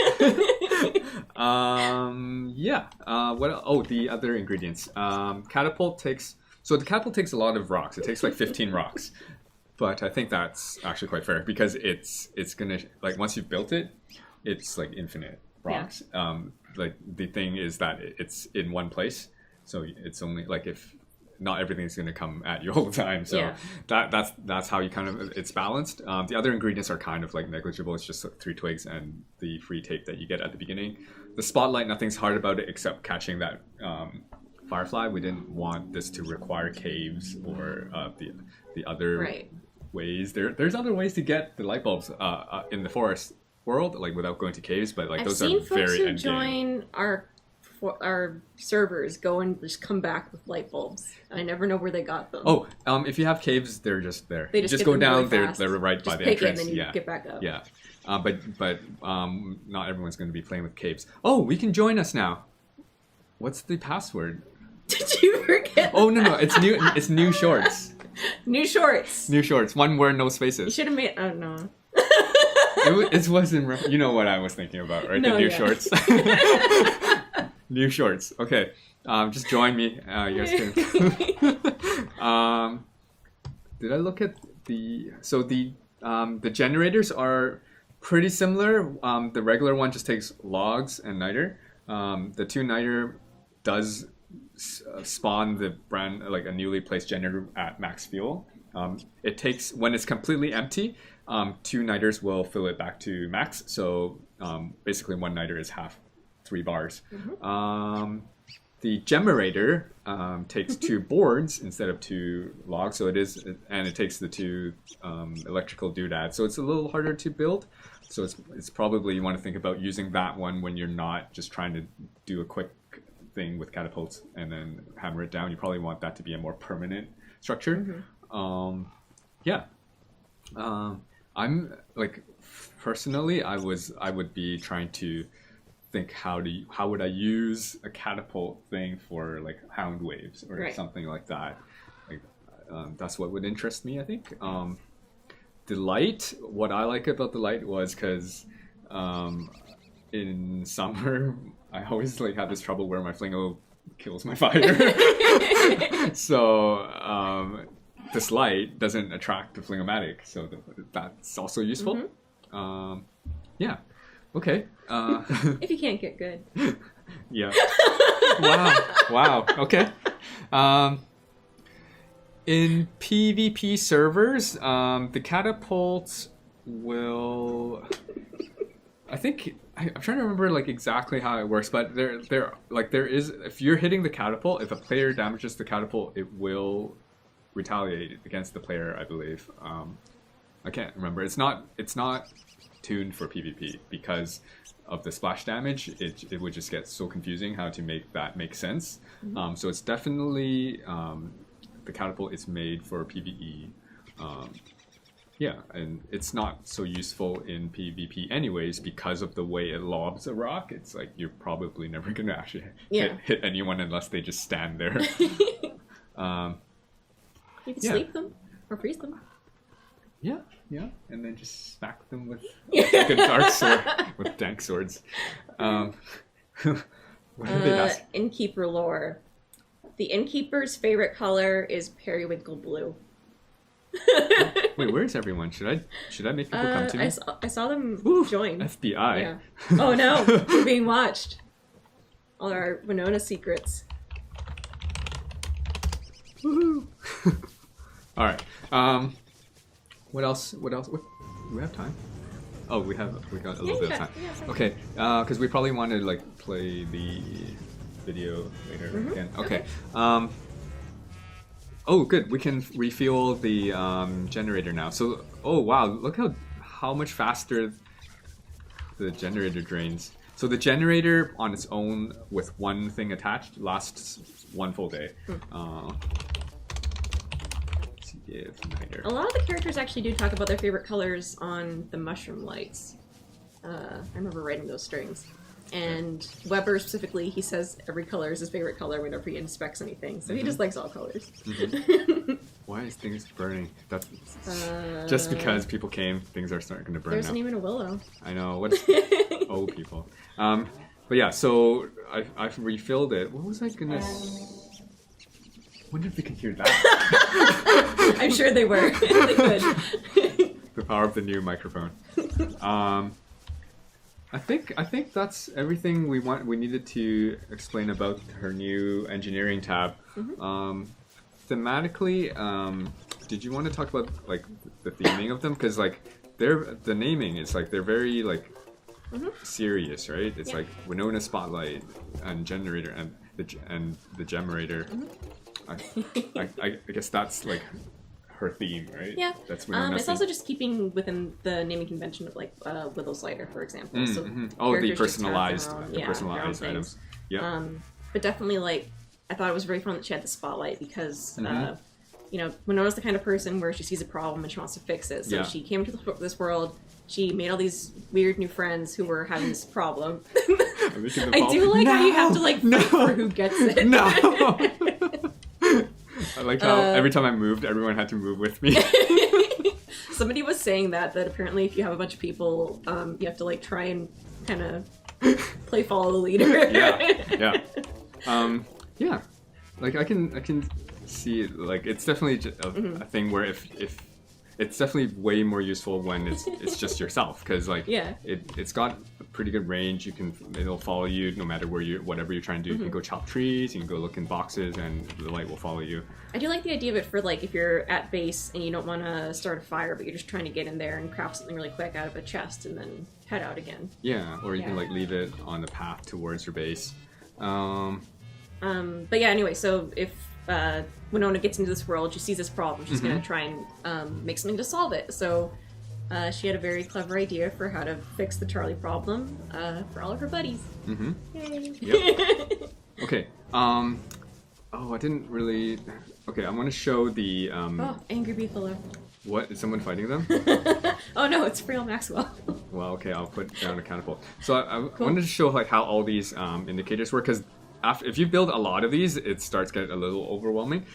Yeah. What? Oh, the other ingredients. Catapult takes. So the catapult takes a lot of rocks. It takes like 15 rocks. But I think that's actually quite fair because it's gonna, like, once you've built it, it's like infinite rocks. Yeah. Like the thing is that it's in one place, so it's only like if not everything's going to come at you all the time. So yeah. That's how you kind of, it's balanced. The other ingredients are kind of like negligible. It's just 3 twigs and the free tape that you get at the beginning. The spotlight, nothing's hard about it except catching that firefly. We didn't want this to require caves or the other ways. There's other ways to get the light bulbs in the forest world, like without going to caves, but like those are very I've seen folks who end join our servers go and just come back with light bulbs. I never know where they got them. Oh, if you have caves, they're just there. They just go them down. Really they're right just by the pick entrance. It and then you get back up. Yeah, but not everyone's going to be playing with caves. Oh, we can join us now. What's the password? Did you forget? Oh no, it's new. It's new shorts. New shorts. New shorts. One word, no spaces. You should have made. Oh no. It wasn't. You know what I was thinking about, right? No, the new shorts. New shorts. Okay. Just join me. You guys can. Did I look at the? So the generators are pretty similar. The regular one just takes logs and niter. The 2 niter does spawn the brand like a newly placed generator at max fuel. It takes, when it's completely empty, 2 niters will fill it back to max. So basically 1 niter is half 3 bars. Mm-hmm. The generator takes 2 boards instead of 2 logs, so it is, and it takes the 2 electrical doodads. So it's a little harder to build. So it's probably, you want to think about using that one when you're not just trying to do a quick thing with catapults and then hammer it down. You probably want that to be a more permanent structure. Mm-hmm. Yeah. I'm like personally, I would be trying to think how would I use a catapult thing for like hound waves or Right. something like that. Like that's what would interest me, I think. The light, what I like about the light was because in summer I always like have this trouble where my flingo kills my fire. So this light doesn't attract the flingomatic, so that's also useful. Yeah. Okay. If you can't get good. Yeah. Wow. Okay. In PvP servers, the catapults will. I think I'm trying to remember like exactly how it works, but there is, if you're hitting the catapult, if a player damages the catapult, it will retaliate against the player, I believe. I can't remember. It's not tuned for PvP because of the splash damage. It would just get so confusing how to make that make sense. So it's definitely the catapult is made for PvE. Yeah, and it's not so useful in PvP anyways because of the way it lobs a rock. It's like you're probably never gonna actually hit anyone unless they just stand there. You can sleep them or freeze them. Yeah, and then just smack them with like a dark sword with dank swords. What did they ask? Innkeeper lore. The innkeeper's favorite color is periwinkle blue. Wait, where's everyone? Should I make people come to me? I saw them join. FBI. Yeah. Oh no, we're being watched. All our Winona secrets. Woohoo! All right. What else? Do we have time? Oh, we got a little bit of time. Okay, because we probably want to like play the video later again. Okay. Oh, good. We can refuel the generator now. So, oh wow, look how much faster the generator drains. So the generator on its own with one thing attached lasts one full day. A lot of the characters actually do talk about their favorite colors on the mushroom lights. I remember writing those strings. And Weber specifically, he says every color is his favorite color whenever he inspects anything. So he just likes all colors. Why is things burning? That's just because people came, things are starting to burn. There's even a willow. I know. What? Oh, people. But yeah, so I've refilled it. What was I gonna? Wonder if they can hear that. I'm sure they were. They could. The power of the new microphone. I think that's everything we needed to explain about her new engineering tab. Thematically, did you want to talk about like the theming of them? Because like the naming is like they're very like serious, right? It's like Winona Spotlight and Generator and the Gemerator. I guess that's like her theme, right? Yeah. That's Winona's it's also just keeping within the naming convention of like Willow Slider, for example. So the personalized, personalized items. Yeah. But definitely, like, I thought it was very fun that she had the spotlight because, you know, Winona's the kind of person where she sees a problem and she wants to fix it. So she came into this world. She made all these weird new friends who were having this problem. I do like how you have to like fight for who gets it. No. I like how every time I moved, everyone had to move with me. Somebody was saying that apparently if you have a bunch of people, you have to like try and kind of play follow the leader. Yeah. Like I can see it, like it's definitely a thing where if it's definitely way more useful when it's just yourself because like it's got a pretty good range. It'll follow you no matter whatever you're trying to do. You can go chop trees, you can go look in boxes, and the light will follow you. I do like the idea of it for like if you're at base and you don't want to start a fire, but you're just trying to get in there and craft something really quick out of a chest and then head out again. Yeah, or you can like leave it on the path towards your base. But yeah, anyway, so if Winona gets into this world, she sees this problem, she's gonna try and make something to solve it. So she had a very clever idea for how to fix the Charlie problem for all of her buddies. Yay. Yep. Okay. Oh, I didn't really. Okay, I'm gonna show the. Angry Beefalo. What? Is someone fighting them? Oh no, it's Frail Maxwell. Well, okay, I'll put down a catapult. So I wanted to show like how all these indicators work, because if you build a lot of these, it starts getting a little overwhelming.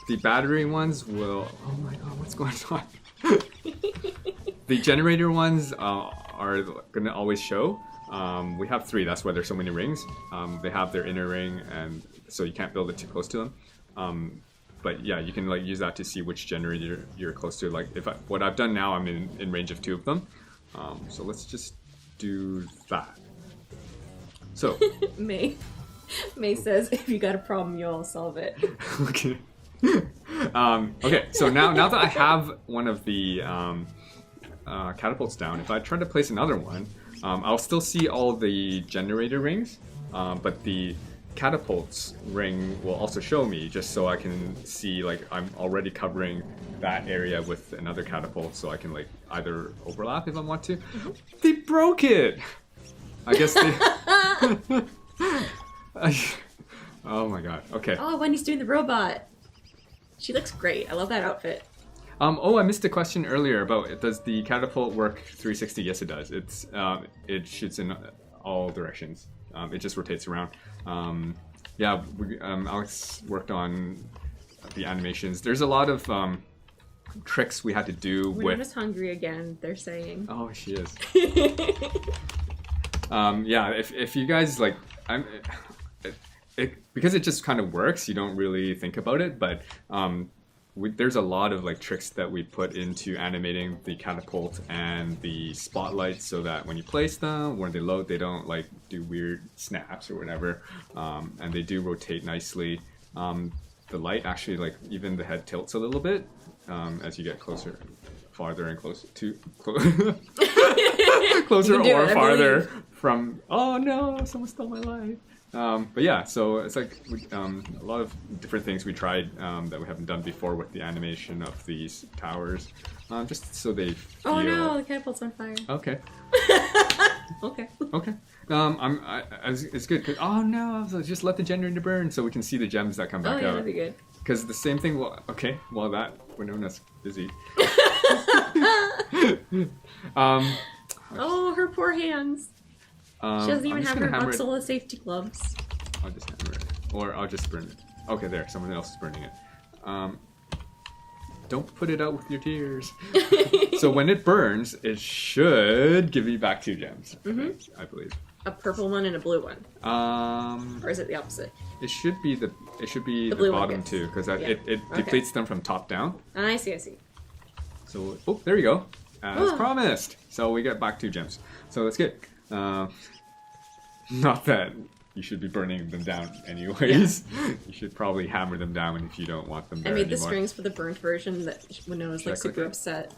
The battery ones will... Oh my god, what's going on? The generator ones are going to always show. We have 3, that's why there's so many rings. They have their inner ring, and so you can't build it too close to them. But yeah, you can like use that to see which generator you're close to. Like what I've done now, I'm in range of 2 of them. So let's just do that. So May says, if you got a problem, you all solve it. Okay. Okay, so now that I have one of the catapults down, if I try to place another one, I'll still see all the generator rings, but the catapults ring will also show me, just so I can see like I'm already covering that area with another catapult, so I can like either overlap if I want to. They broke it! I guess they... Oh my god, okay. Oh, Wendy's doing the robot. She looks great. I love that outfit. Oh, I missed a question earlier about does the catapult work 360? Yes, it does. It shoots in all directions. It just rotates around. Yeah, Alex worked on the animations. There's a lot of tricks we had to do with... Winona's hungry again, they're saying. Oh, she is. Yeah, if you guys like... because it just kind of works, you don't really think about it, but there's a lot of like tricks that we put into animating the catapult and the spotlight, so that when you place them, when they load, they don't like do weird snaps or whatever, and they do rotate nicely. The light actually, like, even the head tilts a little bit as you get closer, farther and closer to closer or farther from... Oh no, someone stole my life. But yeah, so it's like a lot of different things we tried that we haven't done before with the animation of these towers, just so they feel... Oh no, the catapult's on fire. Okay. Okay. Okay. It's good. Oh no, so just let the generator burn so we can see the gems that come back Oh yeah, out. that'd be good. Because the same thing will... Okay, well that Winona's busy. Oh, her poor hands. She doesn't even have her Buxola safety gloves. I'll just hammer it. Or I'll just burn it. Okay, there. Someone else is burning it. Don't put it out with your tears. So when it burns, it should give you back 2 gems. I believe. A purple one and a blue one. Or is it the opposite? It should be the blue bottom too, because it depletes them from top down. I see. So there you go. As promised. So we get back 2 gems. So that's good. Not that you should be burning them down anyways. Yeah. You should probably hammer them down if you don't want them there anymore. I made the strings for the burnt version that Winona's like super upset.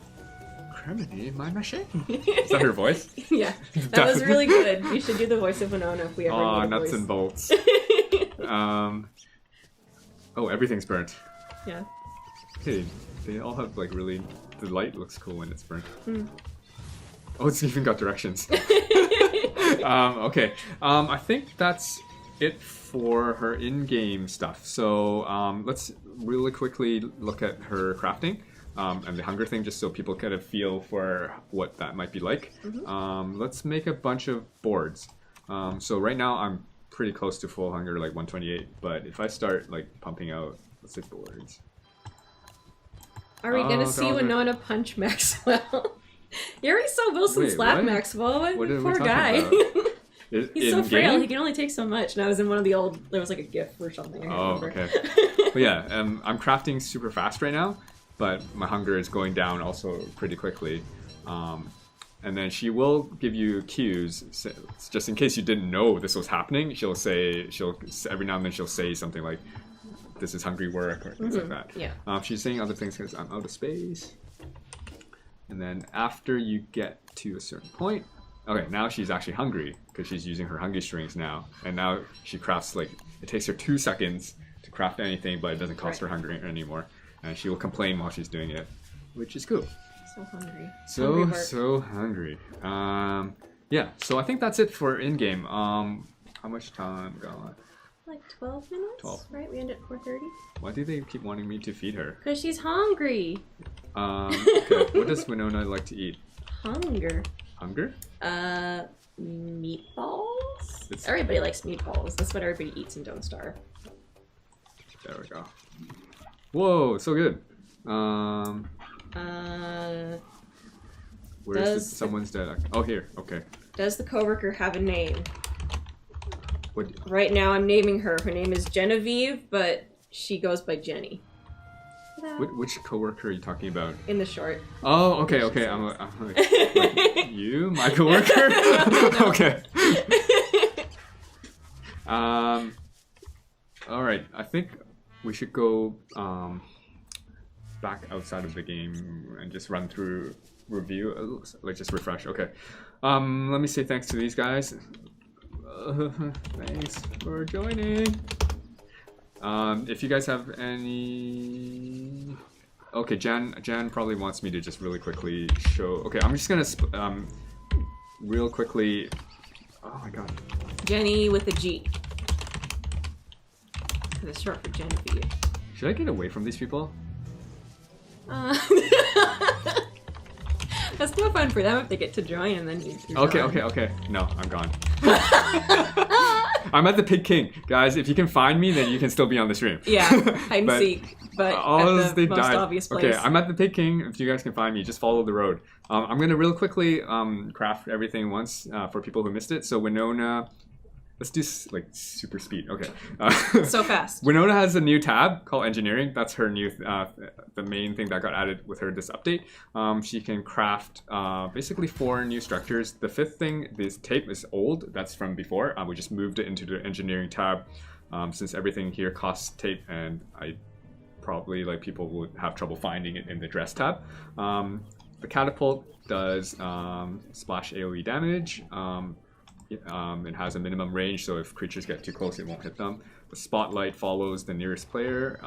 Criminy, my machine. Is that her voice? Yeah. That was really good. You should do the voice of Winona if we ever need a nuts voice. and bolts. Oh, everything's burnt. Yeah. Hey, they all have like really... The light looks cool when it's burnt. Oh, it's even got directions. Okay. I think that's it for her in-game stuff. So let's really quickly look at her crafting and the hunger thing, just so people kind of feel for what that might be like. Let's make a bunch of boards. So right now I'm pretty close to full hunger, like 128. But if I start like pumping out, let's say boards. Are we gonna see Winona punch Maxwell? You already saw Wilson slap Maxwell. Poor guy. He's so frail. He can only take so much. And I was in one of the old... There was like a GIF or something. Okay. But yeah, I'm crafting super fast right now, but my hunger is going down also pretty quickly. And then she will give you cues, just in case you didn't know this was happening. Every now and then she'll say something like, "This is hungry work," or things like that. Yeah. She's saying other things because I'm out of space. And then after you get to a certain point, okay, now she's actually hungry because she's using her hungry strings now. And now she crafts, like, it takes her 2 seconds to craft anything, but it doesn't cost her hungry anymore. And she will complain while she's doing it, which is cool. So hungry. So hungry. Yeah, so I think that's it for in-game. How much time got? Like 12 minutes? 12. Right? We end at 4:30? Why do they keep wanting me to feed her? Because she's hungry. Okay. What does Winona like to eat? Hunger. Hunger? Meatballs? Everybody likes meatballs. That's what everybody eats in Don't Starve. There we go. Whoa, so good. Where's someone's dead? Oh, here. Okay. Does the coworker have a name? What? Right now, I'm naming her. Her name is Genevieve, but she goes by Jenny. Which coworker are you talking about? In the short. Oh, okay. I'm like, you, my coworker? Okay. All right. I think we should go back outside of the game and just run through review. Like just refresh. Okay. Let me say thanks to these guys. Thanks for joining. If you guys have any... Okay, Jan probably wants me to just really quickly show... Okay, I'm just gonna real quickly... Oh my god. Jenny with a G. That's short for Genevieve. Should I get away from these people? That's no fun for them if they get to join and then you're Okay. No, I'm gone. I'm at the Pig King. Guys, if you can find me, then you can still be on the stream. Yeah, hide and seek. But at the most obvious place. Okay, I'm at the Pig King. If you guys can find me, just follow the road. I'm going to real quickly craft everything once for people who missed it. So Winona... Let's do like super speed. Okay. So fast. Winona has a new tab called engineering. That's her new, the main thing that got added with her this update. She can craft basically 4 new structures. The 5th thing, this tape is old. That's from before. We just moved it into the engineering tab since everything here costs tape, and I probably like people would have trouble finding it in the dress tab. The catapult does splash AoE damage. It has a minimum range, so if creatures get too close, it won't hit them. The spotlight follows the nearest player.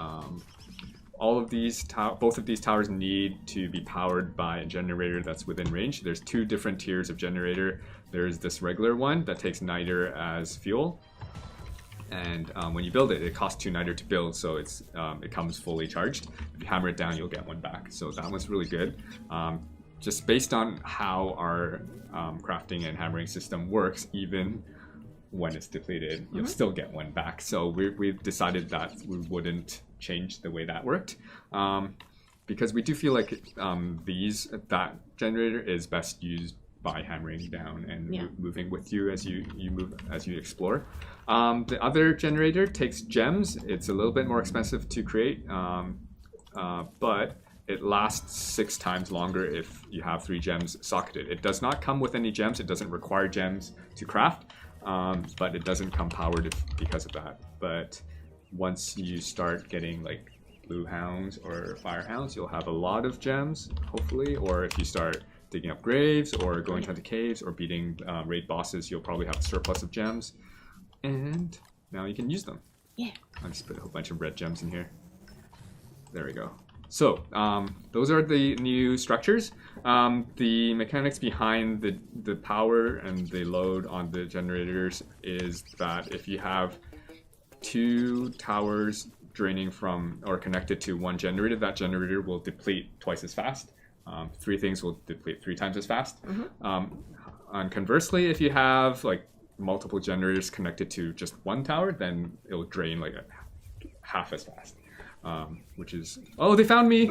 All of these, both of these towers need to be powered by a generator that's within range. There's 2 different tiers of generator. There's this regular one that takes niter as fuel, and when you build it, it costs 2 niter to build, so it comes fully charged. If you hammer it down, you'll get 1 back. So that one's really good. Just based on how our crafting and hammering system works, even when it's depleted, you'll still get 1 back. So we've decided that we wouldn't change the way that worked, because we do feel like that generator is best used by hammering down and moving with you as you explore. The other generator takes gems. It's a little bit more expensive to create, but it lasts 6 times longer if you have 3 gems socketed. It does not come with any gems. It doesn't require gems to craft, but it doesn't come powered because of that. But once you start getting like blue hounds or fire hounds, you'll have a lot of gems, hopefully. Or if you start digging up graves or going to the caves or beating raid bosses, you'll probably have a surplus of gems. And now you can use them. Yeah. I'll just put a whole bunch of red gems in here. There we go. So those are the new structures. The mechanics behind the power and the load on the generators is that if you have 2 towers draining from or connected to 1 generator, that generator will deplete twice as fast. 3 things will deplete 3 times as fast. And conversely, if you have like multiple generators connected to just 1 tower, then it'll drain like half as fast. Which is... Oh, they found me!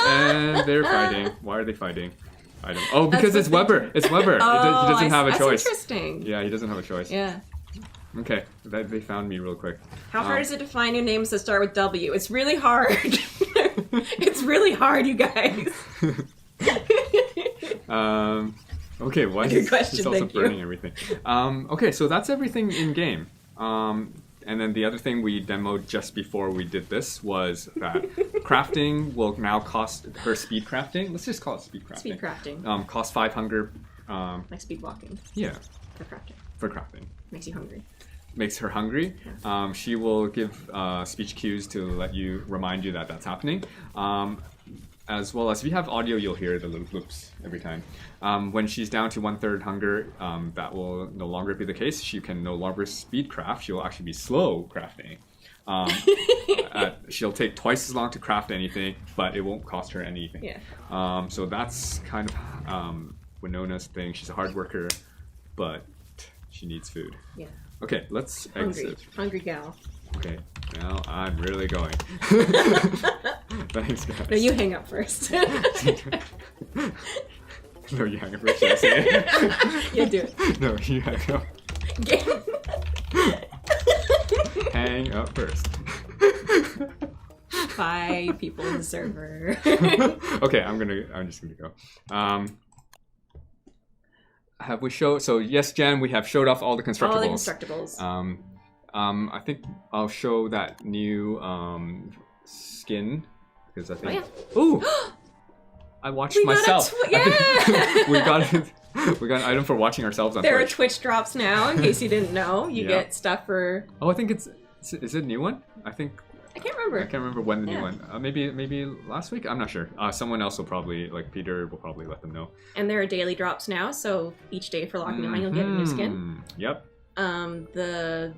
And they're fighting. Why are they fighting? I don't... Oh, because it's Weber. It's Weber. Oh, he doesn't have a choice. That's interesting. Yeah, he doesn't have a choice. Yeah. Okay, they found me real quick. How hard is it to find new names that start with W? It's really hard. It's really hard, you guys. Okay, why is this also burning everything? Okay, so that's everything in game. And then the other thing we demoed just before we did this was that crafting will now cost her speed crafting. Let's just call it speed crafting. Speed crafting. Costs 5 hunger. Like speed walking. Yeah. For crafting. For crafting. Makes you hungry. Makes her hungry. Yeah. She will give speech cues to let you remind you that that's happening. And as well as if you have audio, you'll hear the little bloops every time. When she's down to 1/3 hunger, that will no longer be the case. She can no longer speed craft. She'll actually be slow crafting. She'll take twice as long to craft anything, but it won't cost her anything. Yeah. So that's kind of Winona's thing. She's a hard worker, but she needs food. Yeah. Okay, let's exit. Hungry gal. Okay, now I'm really going. Thanks, guys. No, you hang up first. No, you hang up first. Should I say it? You do it. No, you hang up. Hang up first. Bye, people in the server. Okay, I'm just gonna go. Have we showed? So yes, Jen, we have showed off all the constructibles. All the constructibles. I think I'll show that new skin because I think. Oh, yeah. Ooh! I watched myself. Yeah. we got an item for watching ourselves on There Twitch. are Twitch drops now, in case you didn't know. You get stuff for. Oh, I think is it a new one? I can't remember. I can't remember when the new one. Maybe last week. I'm not sure. Someone else will probably, like Peter, will probably let them know. And there are daily drops now, so each day for locking them on, you'll get a new skin. Yep.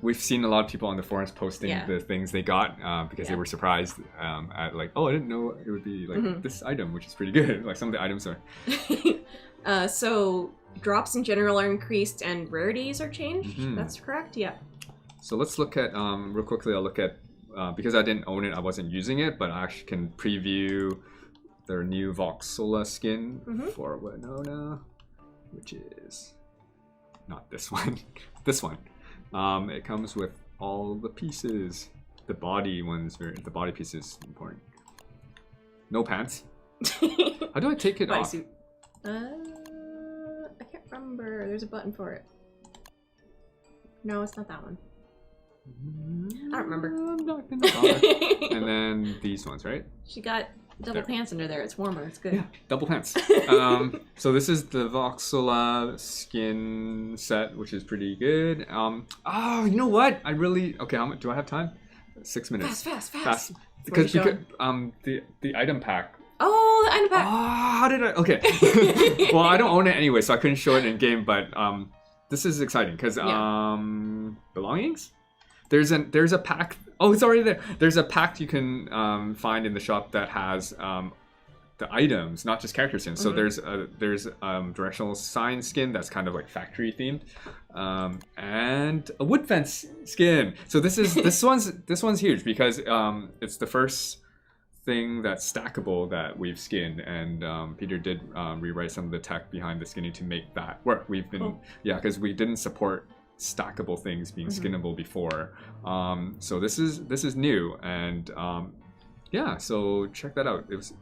We've seen a lot of people on the forums posting the things they got because they were surprised at like, oh, I didn't know it would be like this item, which is pretty good. Like some of the items are. So drops in general are increased and rarities are changed. That's correct. Yeah. So let's look at real quickly. I'll look at because I didn't own it, I wasn't using it, but I actually can preview their new Voxola skin for Winona, which is not this one. This one. It comes with all the pieces. The body one's the body piece is important. No pants. How do I take it off? Suit. I can't remember. There's a button for it. No, it's not that one. I don't remember. I'm not gonna bother. And then these ones, right? She got double pants under there. It's warmer. It's good. Yeah, double pants. So this is the Voxola skin set, which is pretty good. Oh, you know what? Okay. How much do I have time? 6 minutes. Fast. Because the item pack. Oh, the item pack. Oh, how did I? Okay. Well, I don't own it anyway, so I couldn't show it in game. But this is exciting because belongings. There's a pack. Oh, it's already there. There's a pack you can find in the shop that has the items, not just character skins. So there's directional sign skin that's kind of like factory themed, and a wood fence skin. So this one's huge because it's the first thing that's stackable that we've skinned, and Peter did rewrite some of the tech behind the skinning to make that work. We've been because we didn't support stackable things being skinnable before, so this is new, and so check that out. It was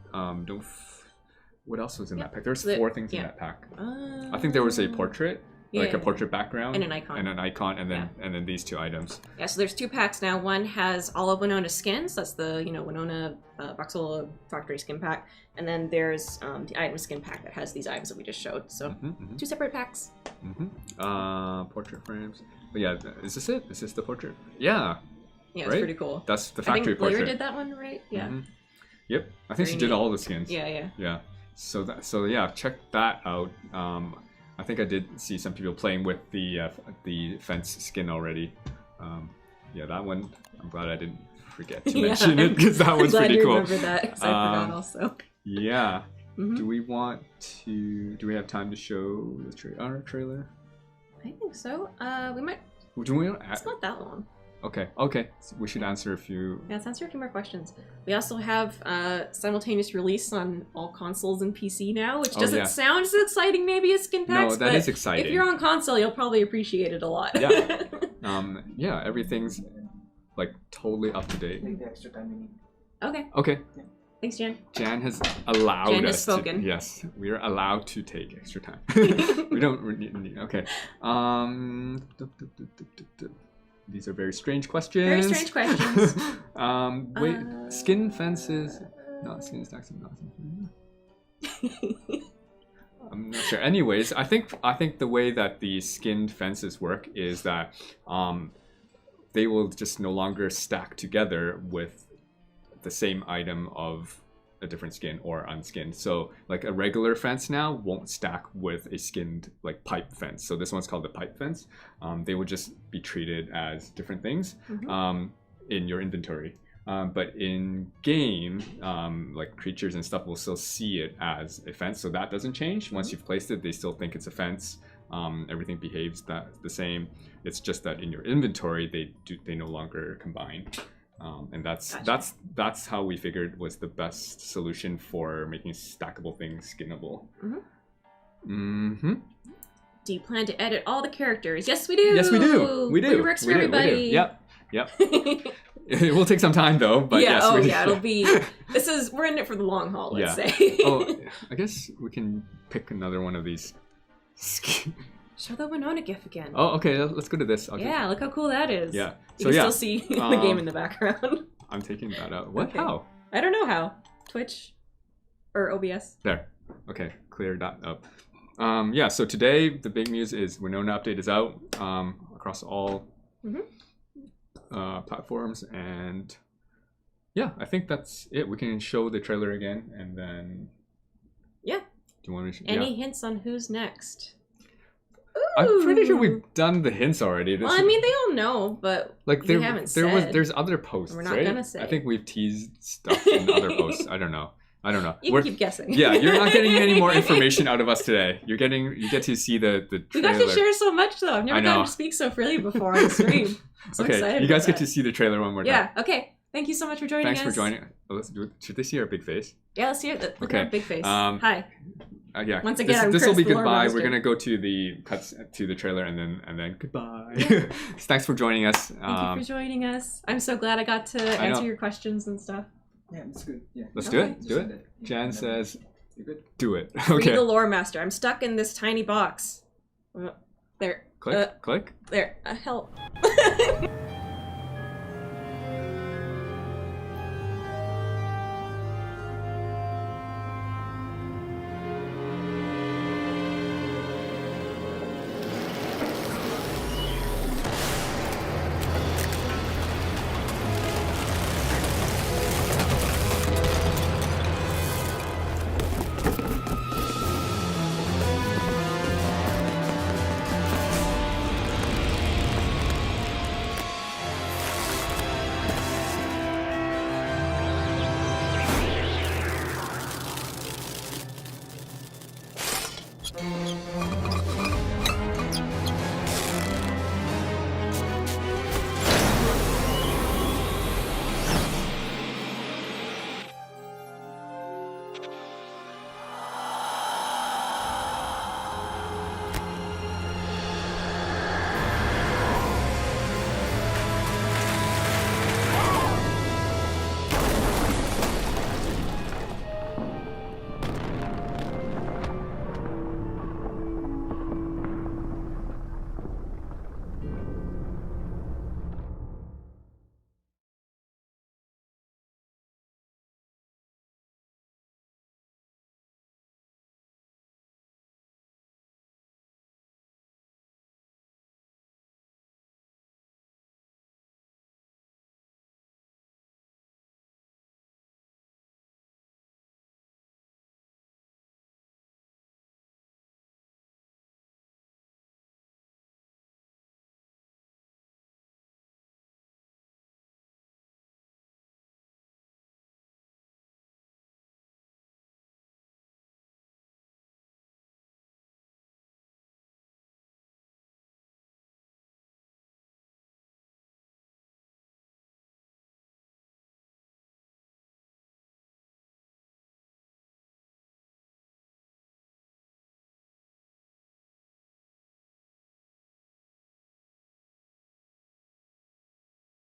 what else was in that pack? There's 4 things in that pack. I think there was a portrait, a portrait background, and an icon, and then these 2 items. Yeah, so there's 2 packs now. One has all of Winona skins. That's the Winona Voxola factory skin pack, and then there's the item skin pack that has these items that we just showed. So 2 separate packs. Portrait frames. But yeah, is this it? Is this the portrait? Yeah. Yeah, it's pretty cool. That's the factory portrait. I think Blair did that one, right? Yeah. Yep. I think she did all the skins. Yeah. Yeah. So check that out. I think I did see some people playing with the fence skin already. That one. I'm glad I didn't forget to mention it because that one's pretty cool. I'm glad you remember that because I forgot also. Yeah. Do we have time to show our trailer? I think so. We might. It's not that long. Okay. So we should answer a few. Yeah, let's answer a few more questions. We also have simultaneous release on all consoles and PC now, which doesn't sound as exciting maybe as skin packs. No, that is exciting. If you're on console, you'll probably appreciate it a lot. Yeah. Everything's like totally up to date. Take the extra time you need. Okay. Yeah. Thanks, Jan. Jan has allowed us. Jan has spoken. Yes, we are allowed to take extra time. We don't need. Okay. These are very strange questions. Wait, skin fences, not skin stacks, I'm not sure. Anyways, I think the way that the skinned fences work is that they will just no longer stack together with the same item of a different skin or unskinned. So like a regular fence now won't stack with a skinned like pipe fence. So this one's called the pipe fence. They would just be treated as different things in your inventory. But in game, like creatures and stuff will still see it as a fence, so that doesn't change. Once you've placed it, they still think it's a fence. Everything behaves the same. It's just that in your inventory, they no longer combine. And that's how we figured was the best solution for making stackable things skinnable. Do you plan to edit all the characters? Yes, we do. Yes, we do. We do. It works for everybody. Yep. It will take some time though, but yeah, yes. It'll be. We're in it for the long haul. Let's say. I guess we can pick another one of these. Show the Winona gif again. Oh, okay. Let's go to this. Look how cool that is. Yeah. You can still see the game in the background. I'm taking that out. What? Okay. How? I don't know how. Twitch or OBS. There. Okay. Clear that up. So today the big news is Winona update is out across all platforms, and I think that's it. We can show the trailer again, and then do you want to? Any hints on who's next? I'm pretty sure we've done the hints already. Well, I mean, they all know, but we haven't said. There's other posts. We're not right? gonna say. I think we've teased stuff in other posts. I don't know. You can keep guessing. Yeah, you're not getting any more information out of us today. You get to see the trailer. We got to share so much though. I've never gotten to speak so freely before on the stream. So okay, excited you guys about get to see the trailer one more time. Yeah. Okay. Thank you so much for joining us. Thanks for joining. Oh, let's do it. Should they see our big face? Yeah, let's see it. Look Okay. at our big face. Hi. Yeah. Once again, this will Chris, be the lore goodbye. master. We're gonna go to the cuts to the trailer and then goodbye. Thanks for joining us. Thank you for joining us. I'm so glad I got to answer your questions and stuff. Yeah, it's good. Yeah. Let's do it. Do it. Jan says, "You good?" do it. Free Okay. the lore master. I'm stuck in this tiny box. There. Click. There. Help.